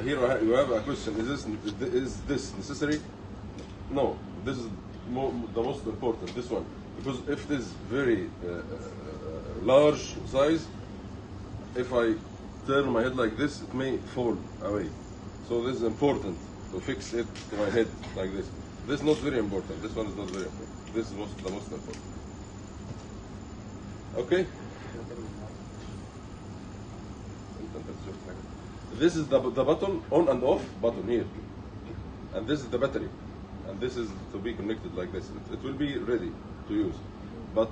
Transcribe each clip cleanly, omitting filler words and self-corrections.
Here you have a question. Is this necessary? No. This is the most important. This one, because if it is very large size, if I turn my head like this, it may fall away. So this is important to fix it to my head like this. This is not very important. This one is not very important. This is the most important. Okay. This is the button, on and off button here, and this is the battery, and this is to be connected like this. It will be ready to use, but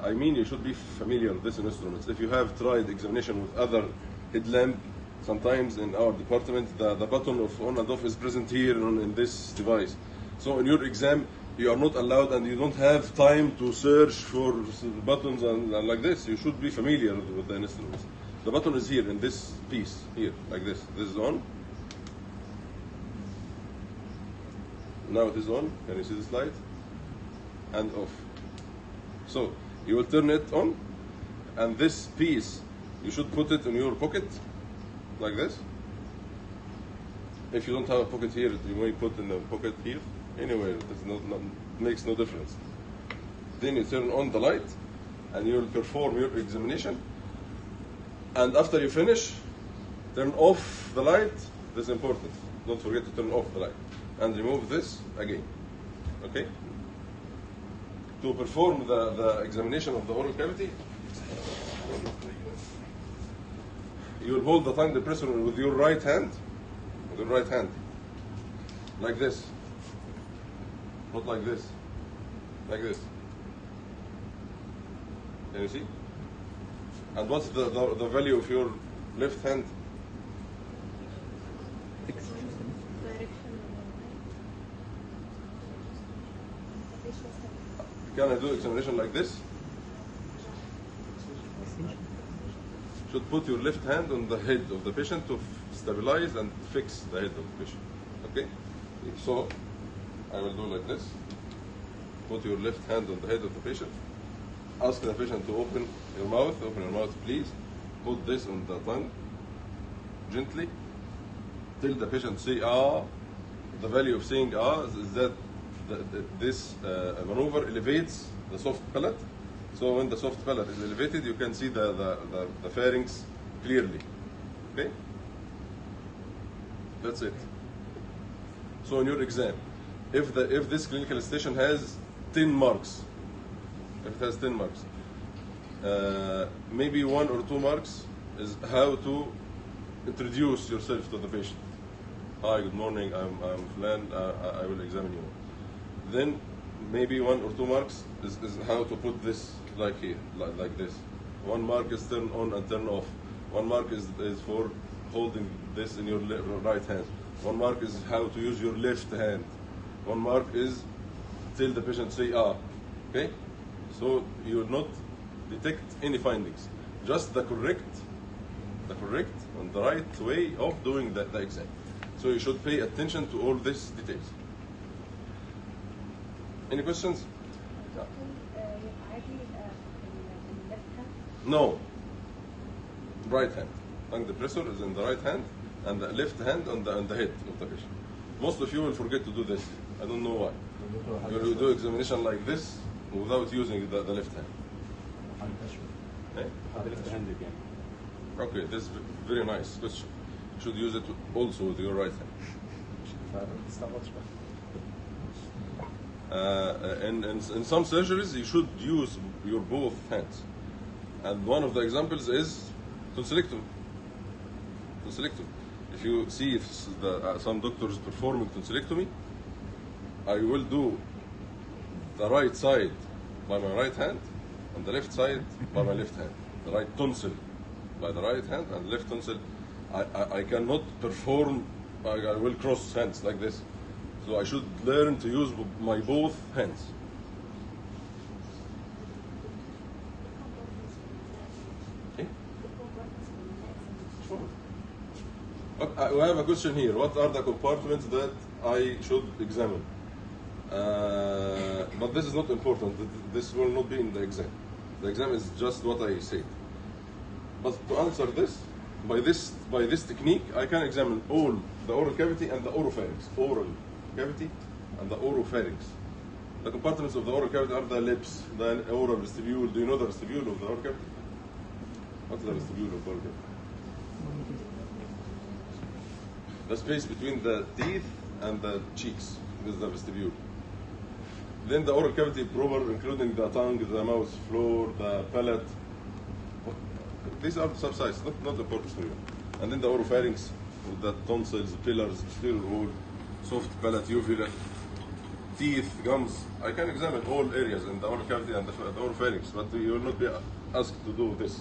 I mean you should be familiar with this instruments. If you have tried examination with other headlamp, sometimes in our department the button of on and off is present here in this device. So in your exam you are not allowed, and you don't have time to search for buttons and like this. You should be familiar with the instruments. The button is here in this piece here, like this. This is on. Now it is on. Can you see this light? And off. So you will turn it on, and this piece you should put it in your pocket, like this. If you don't have a pocket here, you may put in the pocket here. Anywhere, it makes no difference. Then you turn on the light, and you will perform your examination. And after you finish, turn off the light. This is important. Don't forget to turn off the light. And remove this again. Okay? To perform the examination of the oral cavity, you will hold the tongue depressor with your right hand. With your right hand. Like this. Not like this. Like this. Can you see? And what's the value of your left hand? Can I do examination like this? Should put your left hand on the head of the patient to stabilize and fix the head of the patient. Okay? So I will do like this. Put your left hand on the head of the patient. Ask the patient to open your mouth. Open your mouth, please. Put this on the tongue gently. Till the patient say ah. The value of saying ah is that this maneuver elevates the soft palate. So when the soft palate is elevated, you can see the pharynx clearly. Okay? That's it. So in your exam, if this clinical station has 10 marks, if it has 10 marks, maybe 1 or 2 marks is how to introduce yourself to the patient. Hi, good morning, I'm Flan, I will examine you. Then maybe 1 or 2 marks is how to put this like here, like this. 1 mark is turn on and turn off. 1 mark is for holding this in your right hand. 1 mark is how to use your left hand. 1 mark is till the patient say ah. Okay? So you will not detect any findings. Just the correct and the right way of doing the exam. So you should pay attention to all these details. Any questions? No. Right hand. Tongue depressor is in the right hand, and the left hand on the head of the patient. Most of you will forget to do this. I don't know why. You will do examination like this without using the left hand. Eh? Okay, this is very nice question. You should use it also with your right hand. In some surgeries, you should use your both hands. And one of the examples is tonsillectomy. If you see some doctors performing tonsillectomy, I will do the right side by my right hand and the left side by my left hand. The right tonsil by the right hand and left tonsil. I cannot perform, I will cross hands like this. So I should learn to use my both hands. Okay? Sure. Okay, we have a question here. What are the compartments that I should examine? But this is not important. This will not be in the exam. The exam is just what I said. But to answer this, by this technique, I can examine all the oral cavity and the oropharynx. Oral cavity and the oropharynx. The compartments of the oral cavity are the lips, the oral vestibule. Do you know the vestibule of the oral cavity? What's the vestibule of the oral cavity? The space between the teeth and the cheeks. This is the vestibule. Then the oral cavity proper, including the tongue, the mouth floor, the palate. These are the subsides, not important for you. And then the oropharynx with the tonsils, pillars, posterior wall, soft palate, uvula, teeth, gums. I can examine all areas in the oral cavity and the oropharynx, but you will not be asked to do this.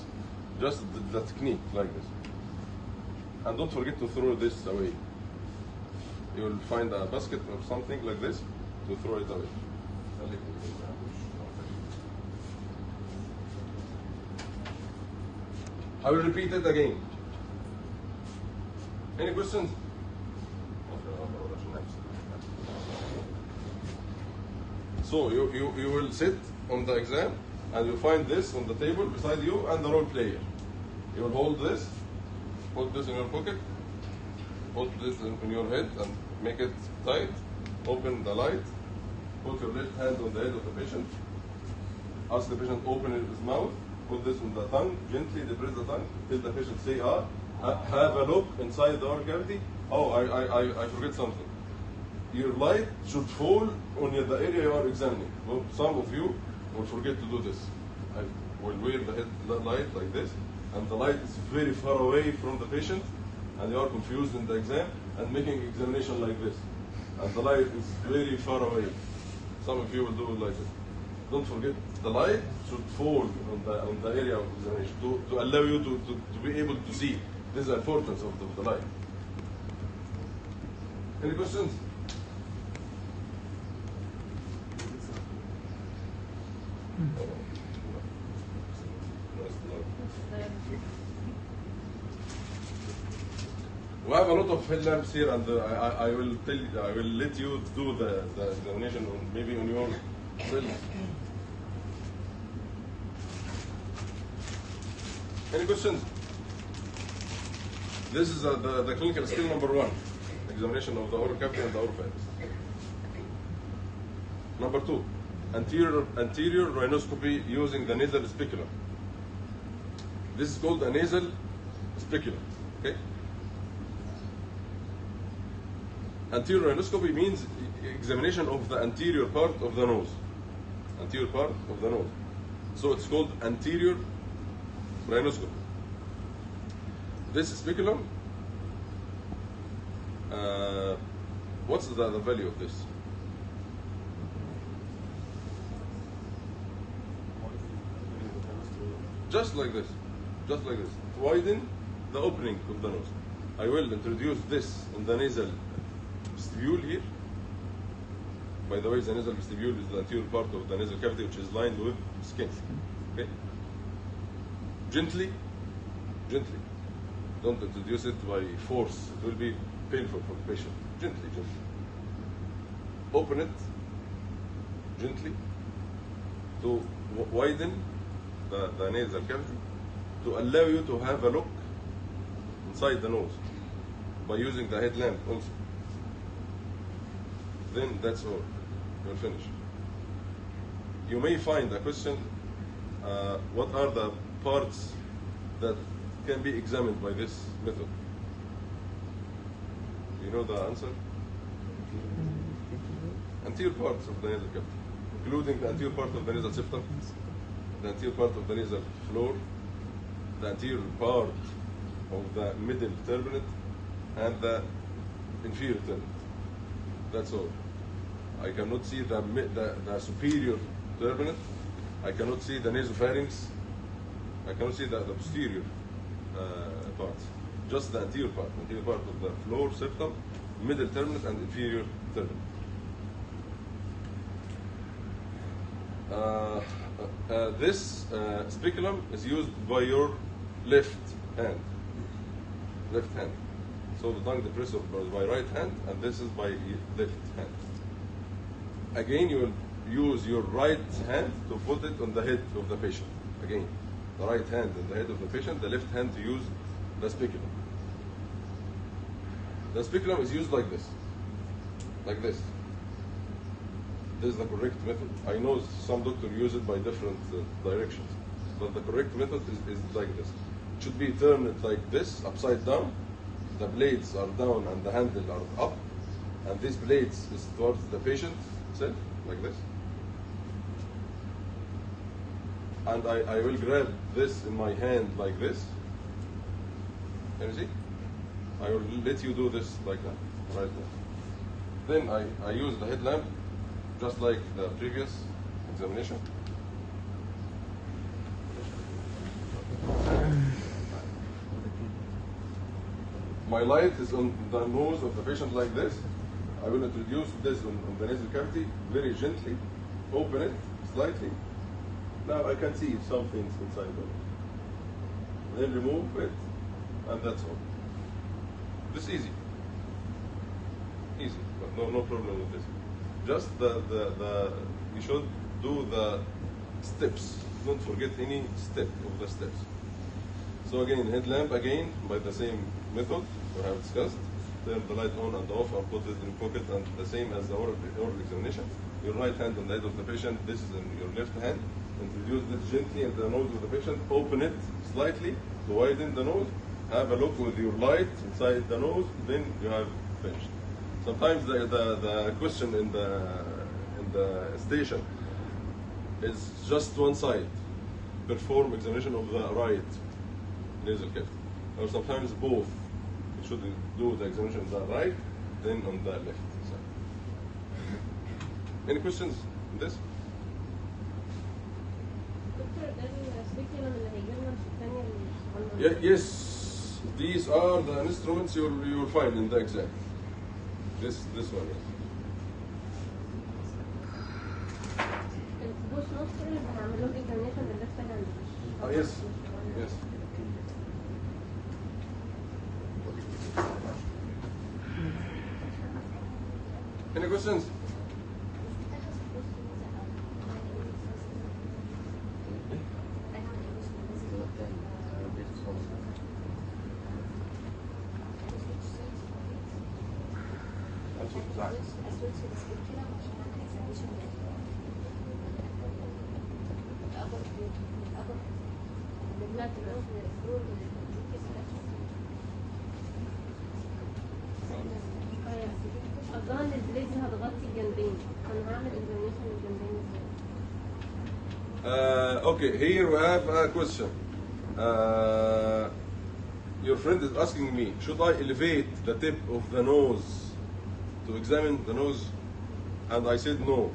Just the technique like this. And don't forget to throw this away. You will find a basket or something like this to throw it away. I will repeat it again. Any questions? So you will sit on the exam and you find this on the table beside you and the role player. You will hold this, put this in your pocket, put this in your head and make it tight, open the light, put your left hand on the head of the patient, ask the patient to open his mouth, put this on the tongue, gently depress the tongue, till the patient say, have a look inside the oral cavity. Oh, I forget something. Your light should fall on the area you are examining. Well, some of you will forget to do this. I will wear the light like this, and the light is very far away from the patient, and you are confused in the exam and making examination like this. And the light is very far away. Some of you will do it like this. Don't forget, the light should fall on the area of examination to allow you to be able to see. This is the importance of the light. Any questions? We have a lot of headlamps here, and I will let you do the examination maybe on your self. Any questions? This is the clinical skill number 1, examination of the oral cavity and the oropharynx. Number 2, anterior rhinoscopy using the nasal speculum. This is called a nasal speculum. Okay. Anterior rhinoscopy means examination of the anterior part of the nose. Anterior part of the nose. So it's called anterior rhinoscopy. This speculum, what's the value of this? Just like this. Just like this. Widen the opening of the nose. I will introduce this in the nasal vestibule here. By the way, the nasal vestibule is the anterior part of the nasal cavity which is lined with skin. Okay? Gently. Don't introduce it by force. It will be painful for the patient. Gently. Open it gently to widen the nasal cavity to allow you to have a look inside the nose by using the headlamp also. Then that's all. You're finished. You may find a question, what are the parts that can be examined by this method? Do you know the answer? Anterior parts of the nasal cavity, including the anterior part of the nasal septum, the anterior part of the nasal floor, the anterior part of the middle turbinate, and the inferior turbinate. That's all. I cannot see the superior turbinate. I cannot see the nasopharynx. I cannot see the posterior parts. Just the anterior part of the floor septum, middle turbinate, and inferior turbinate. This speculum is used by your left hand. So the tongue depressor by right hand, and this is by left hand. Again, you will use your right hand to put it on the head of the patient. Again, the right hand on the head of the patient, the left hand to use the speculum. The speculum is used like this. Like this. This is the correct method. I know some doctors use it by different directions, but the correct method is like this. It should be turned like this, upside down. The blades are down and the handle are up, and these blades is towards the patient itself, like this. And I will grab this in my hand like this. Can you see? I will let you do this like that, right there. Then I use the headlamp, just like the previous examination. My light is on the nose of the patient like this. I will introduce this on the nasal cavity very gently, open it slightly. Now I can see something's inside of it. Then remove it, and that's all. This is easy. Easy, but no problem with this. Just you should do the steps. Don't forget any step of the steps. So again, headlamp again by the same method we have discussed. Turn the light on and off and put it in pocket, and the same as the oral examination. Your right hand on the head of the patient, this is in your left hand. Introduce this gently into the nose of the patient, open it slightly to widen the nose. Have a look with your light inside the nose, then you have finished. Sometimes the question in the station is just one side. Perform examination of the right nasal cavity. Or sometimes both. You should do the examination on the right, then on the left side. Any questions on this? Yes, these are the instruments you will find in the exam. This one. Yes. Yes. Any questions? Okay, here we have a question. Your friend is asking me, should I elevate the tip of the nose to examine the nose? And I said no.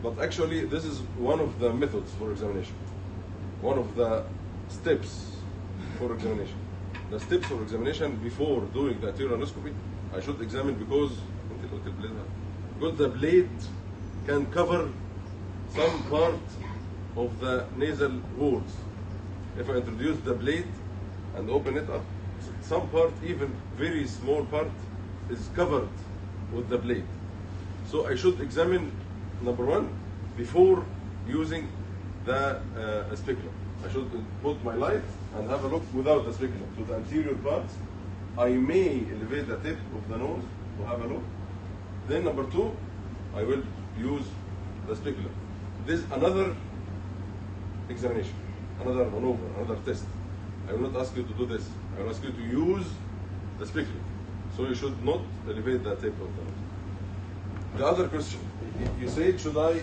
But actually, this is one of the methods for examination. One of the steps for examination. The steps for examination before doing the arterial anoscopy, I should examine because the blade can cover some part of the nasal walls. If I introduce the blade and open it up, some part, even very small part, is covered with the blade. So I should examine, number one, before using the speculum. I should put my light and have a look without the speculum. To the anterior parts, I may elevate the tip of the nose to have a look. Then number two, I will use the speculum. This is another examination, another maneuver, another test. I will not ask you to do this. I will ask you to use the speculum. So you should not elevate the tip of the nose. The other question, you said, should I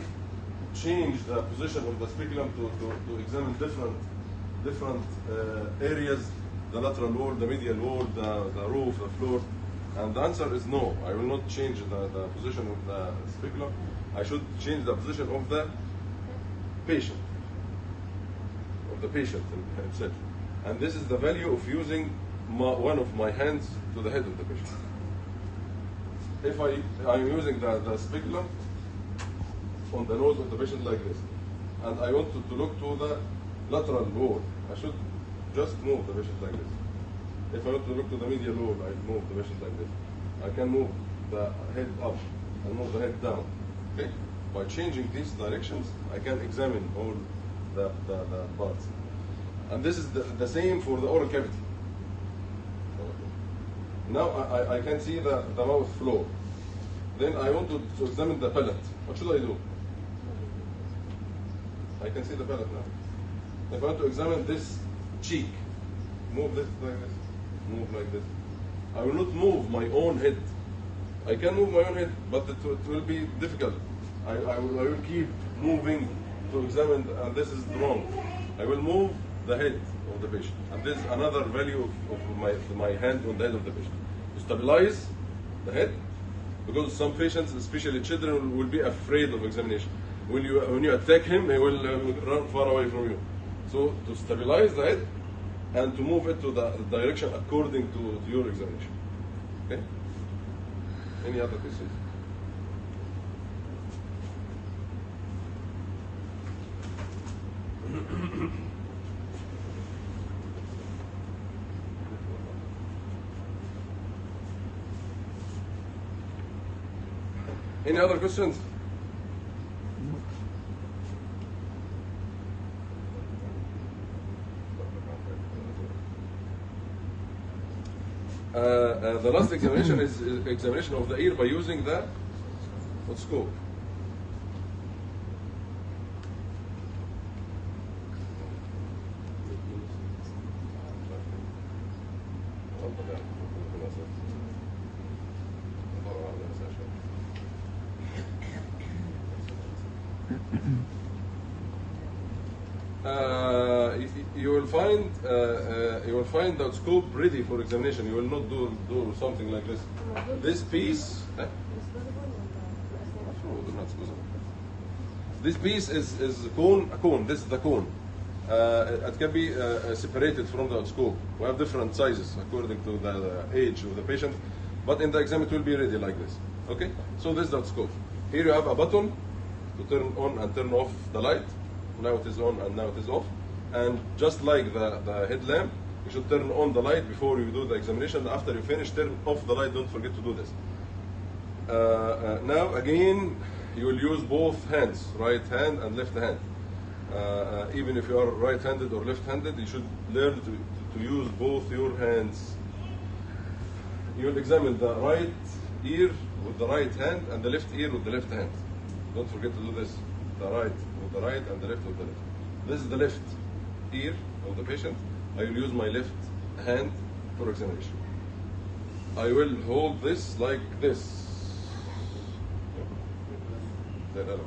change the position of the speculum to examine different areas, the lateral wall, the medial wall, the roof, the floor? And the answer is no. I will not change the position of the speculum. I should change the position of the patient, himself. And this is the value of using one of my hands to the head of the patient. If I'm using the speculum on the nose of the patient like this, and I want to look to the lateral wall, I should just move the patient like this. If I want to look to the medial wall, I move the patient like this. I can move the head up and move the head down. Okay? By changing these directions, I can examine all the parts. And this is the same for the oral cavity. Now I can see the mouth floor. Then I want to examine the palate. What should I do? I can see the palate now. If I want to examine this cheek, move this like this, move like this. I will not move my own head. I can move my own head, but it will be difficult. I will keep moving to examine, and this is wrong. I will move the head of the patient, and this is another value of my hand on the head of the patient. To stabilize the head, because some patients, especially children, will be afraid of examination. When you attack him, he will run far away from you. So to stabilize the head and to move it to the direction according to your examination. Okay? Any other questions? Any other questions? The last examination is examination of the ear by using the scope. You will find the scope ready for examination. You will not do something like this. This piece. This piece is a cone. This is the cone. It can be separated from the scope. We have different sizes according to the age of the patient, but in the exam it will be ready like this. Okay. So this is the scope. Here you have a button to turn on and turn off the light. Now it is on and now it is off. And just like the headlamp, you should turn on the light before you do the examination. After you finish, turn off the light. Don't forget to do this. Now again, you will use both hands, right hand and left hand. Even if you are right-handed or left-handed, you should learn to use both your hands. You will examine the right ear with the right hand and the left ear with the left hand. Don't forget to do this. The right with the right and the left with the left. This is the left ear of the patient. I will use my left hand for examination. I will hold this like this,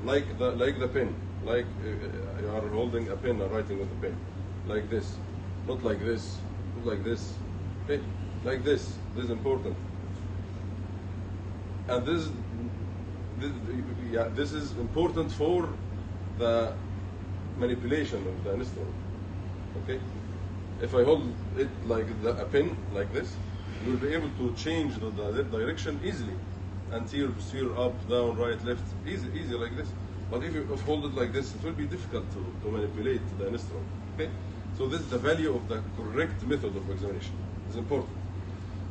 like the pen, like you are holding a pen or writing with a pen, like this, not like this, not like this, okay? Like this. This is important. And this is important for the manipulation of the instrument. Okay? If I hold it like a pen, like this, you will be able to change the direction easily and steer up, down, right, left, easy like this. But if you hold it like this, it will be difficult to manipulate the instrument. Okay? So this is the value of the correct method of examination. It's important.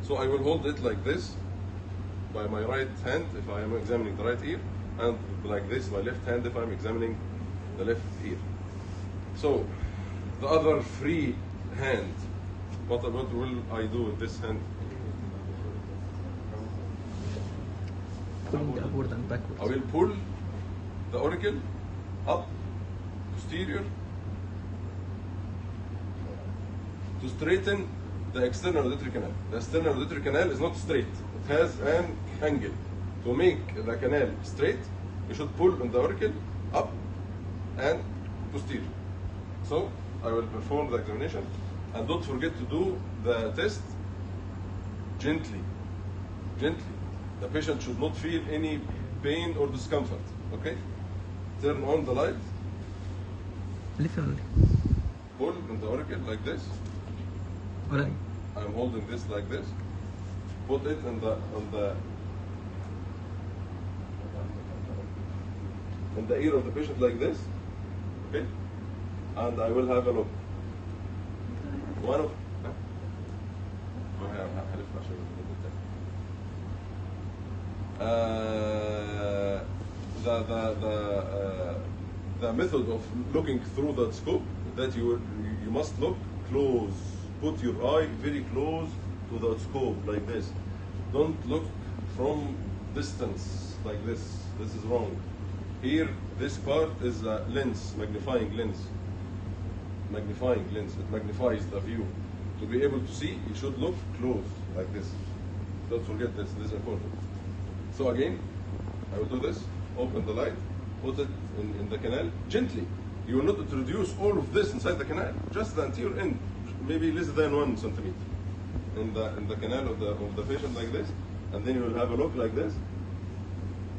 So I will hold it like this by my right hand if I am examining the right ear, and like this my left hand if I'm examining the left ear. So the other free hand, what will I do with this hand? Pulling upward and backwards. I will pull the auricle up, posterior, to straighten the external auditory canal. The external auditory canal is not straight. It has an angle. To make the canal straight, you should pull on the auricle up and posterior. So I will perform the examination, and don't forget to do the test gently. Gently. The patient should not feel any pain or discomfort. Okay? Turn on the light. Lift only. Pull on the auricle like this. Alright. I'm holding this like this. Put it on the ear of the patient like this. Okay? And I will have a look. One of the method of looking through that scope, that you must look close. Put your eye very close to the scope like this. Don't look from distance like this. This is wrong. Here, this part is a lens, magnifying lens. Magnifying lens. It magnifies the view. To be able to see, you should look close like this. Don't forget this. This is important. So again, I will do this. Open the light. Put it in the canal gently. You will not introduce all of this inside the canal. Just the anterior end, maybe less than 1 centimeter in the canal of the patient like this, and then you will have a look like this,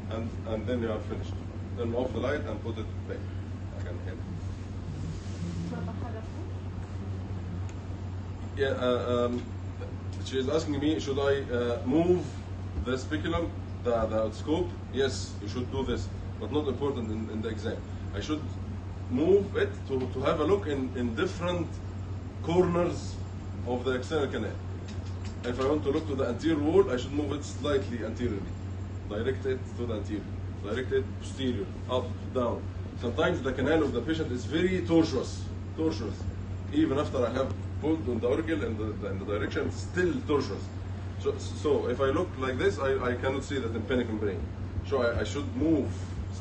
and then you are finished. Turn off the light and put it back. I can help. Yeah. She is asking me, should I move the speculum, the scope? Yes, you should do this, but not important in the exam. I should move it to have a look in different corners of the external canal. If I want to look to the anterior wall, I should move it slightly anteriorly. Direct it to the anterior. Direct it posterior, up, down. Sometimes the canal of the patient is very tortuous. Even after I have pulled on the auricle in the direction, it's still tortuous. So if I look like this, I cannot see that tympanic membrane. So I should move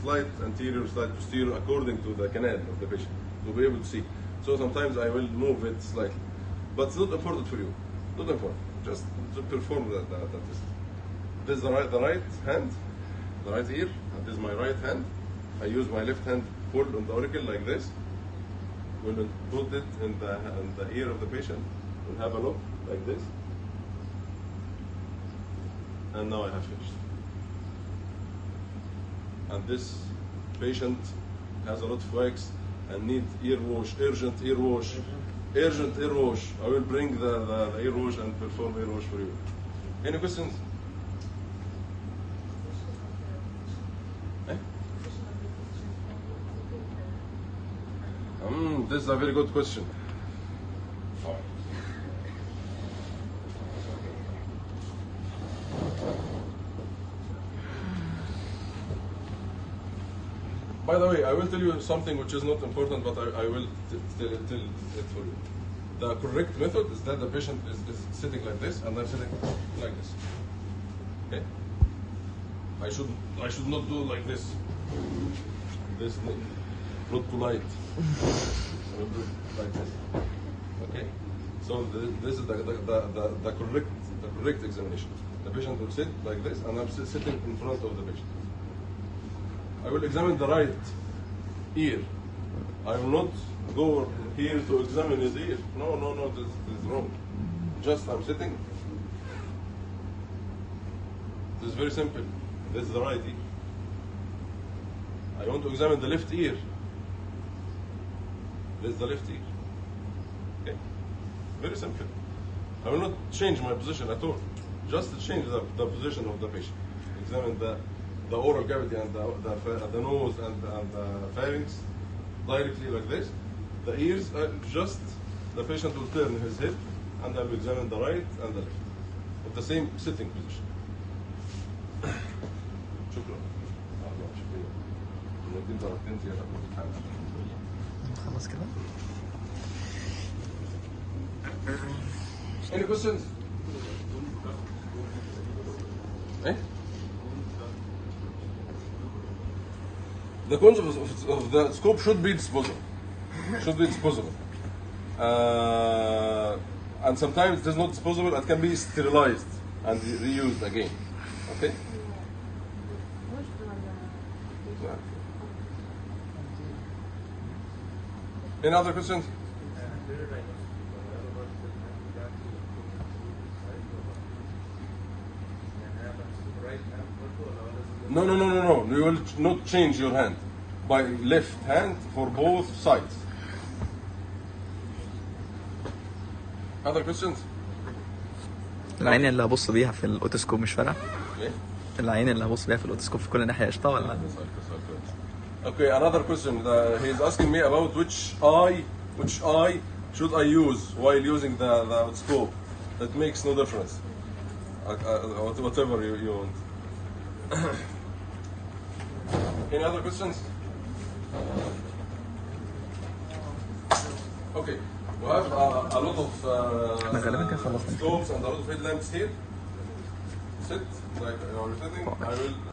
slight anterior, slight posterior according to the canal of the patient to be able to see. So sometimes I will move it slightly, but it's not important for you. Not important. Just to perform the test. This is the right hand, the right ear, and this is my right hand. I use my left hand pull on the auricle like this. We'll put it in the ear of the patient. We'll have a look like this. And now I have finished. And this patient has a lot of wax and needs ear wash, urgent ear wash. Urgent ear wash. I will bring the ear wash and perform ear wash for you. Any questions? This is a very good question. By the way, I will tell you something which is not important, but I will tell it for you. The correct method is that the patient is sitting like this, and I'm sitting like this. Okay? I should not do like this. This not polite. I will do like this. Okay? So this is the correct examination. The patient will sit like this, and I'm sitting in front of the patient. I will examine the right ear. I will not go here to examine his ear. No, this is wrong. Just I'm sitting. This is very simple. This is the right ear. I want to examine the left ear. This is the left ear. Okay? Very simple. I will not change my position at all. Just to change the position of the patient. Examine the oral cavity and the nose and the pharynx directly like this. The ears, just the patient will turn his head and I will examine the right and the left with the same sitting position. شكرا. خلاص كده. Any questions? Eh? The cones of the scope should be disposable. And sometimes it is not disposable, it can be sterilized and reused again. Okay? Any other questions? No. You will not change your hand. By left hand for both sides. Other questions? العين اللي هبص بيها في الاوتوسكوب مش فارقه؟ ايه؟ العين اللي هبص بيها في الاوتوسكوب في كل ناحيه قشطه ولا؟ Okay, another question. He is asking me about which eye should I use while using the scope. That makes no difference. Whatever you want. Any other questions? Okay. We have a lot of احنا غالبا كده خلصنا. stoves and a lot of headlamps here. Sit like you are sitting. I will